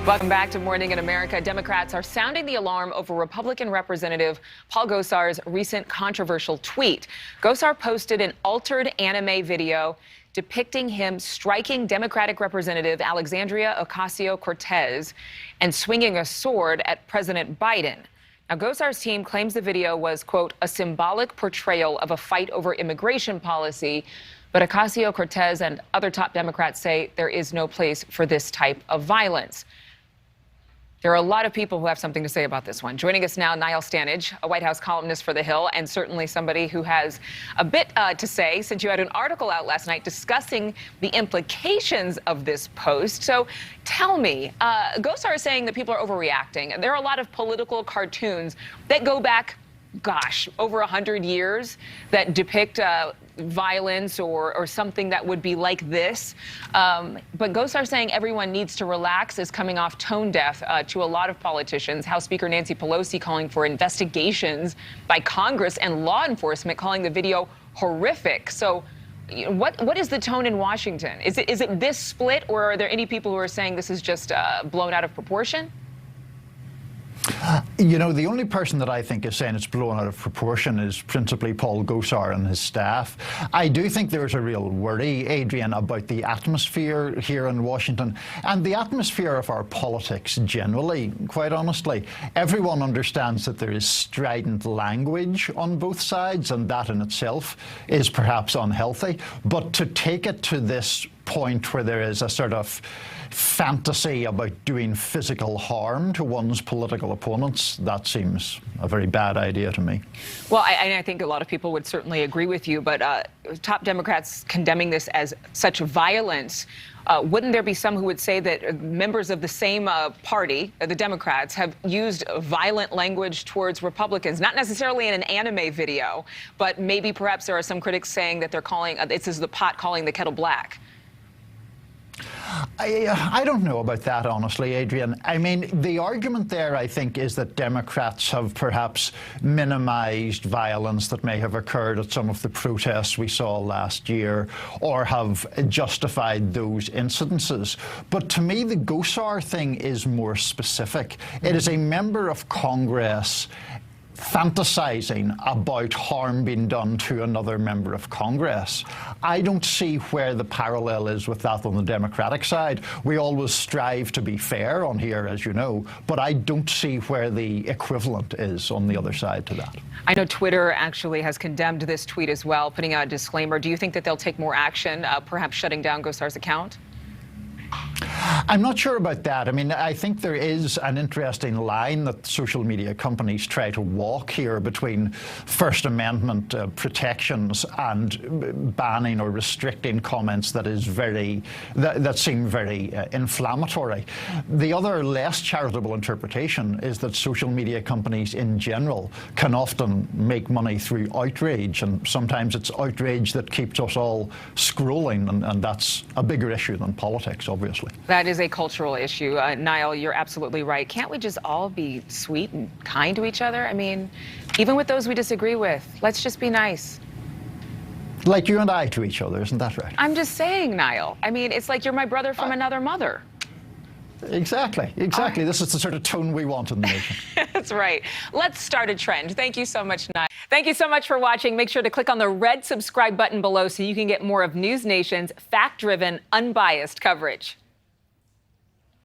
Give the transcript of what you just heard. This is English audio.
Welcome back to Morning in America. Democrats are sounding the alarm over Republican Representative Paul Gosar's recent controversial tweet. Gosar posted an altered anime video depicting him striking Democratic Representative Alexandria Ocasio-Cortez and swinging a sword at President Biden. Now, Gosar's team claims the video was, quote, a symbolic portrayal of a fight over immigration policy. But Ocasio-Cortez and other top Democrats say there is no place for this type of violence. There are a lot of people who have something to say about this one. Joining us now, Niall Stanage, a White House columnist for The Hill, and certainly somebody who has a bit to say, since you had an article out last night discussing the implications of this post. So tell me, Gosar is saying that people are overreacting. There are a lot of political cartoons that go back, gosh, over 100 years that depict violence or something that would be like this. But Gosar saying everyone needs to relax is coming off tone deaf to a lot of politicians. House Speaker Nancy Pelosi calling for investigations by Congress and law enforcement, calling the video horrific. So what is the tone in Washington? Is it this split, or are there any people who are saying this is just blown out of proportion? You know, the only person that I think is saying it's blown out of proportion is principally Paul Gosar and his staff. I do think there's a real worry, Adrienne, about the atmosphere here in Washington and the atmosphere of our politics generally, quite honestly. Everyone understands that there is strident language on both sides, and that in itself is perhaps unhealthy. But to take it to this point where there is a sort of fantasy about doing physical harm to one's political opponents, that seems a very bad idea to me. Well, I think a lot of people would certainly agree with you, but top Democrats condemning this as such violence. Wouldn't there be some who would say that members of the same party, the Democrats, have used violent language towards Republicans, not necessarily in an anime video, but maybe perhaps there are some critics saying that they're calling, this is the pot calling the kettle black? I don't know about that, honestly, Adrienne. I mean, the argument there, I think, is that Democrats have perhaps minimized violence that may have occurred at some of the protests we saw last year, or have justified those incidences. But to me, the Gosar thing is more specific. It is a member of Congress fantasizing about harm being done to another member of Congress. I don't see where the parallel is with that on the Democratic side. We always strive to be fair on here, as you know, but I don't see where the equivalent is on the other side to that. I know Twitter actually has condemned this tweet as well, putting out a disclaimer. Do you think that they'll take more action, perhaps shutting down Gosar's account? I'm not sure about that. I mean, I think there is an interesting line that social media companies try to walk here between First Amendment protections and banning or restricting comments that seem very inflammatory. The other less charitable interpretation is that social media companies in general can often make money through outrage, and sometimes it's outrage that keeps us all scrolling, and that's a bigger issue than politics, obviously. That is a cultural issue. Niall, you're absolutely right. Can't we just all be sweet and kind to each other? I mean, even with those we disagree with, let's just be nice. Like you and I to each other, isn't that right? I'm just saying, Niall. I mean, it's like you're my brother from another mother. Exactly. This is the sort of tone we want in the nation. That's right. Let's start a trend. Thank you so much, Niall. Thank you so much for watching. Make sure to click on the red subscribe button below so you can get more of NewsNation's fact-driven, unbiased coverage.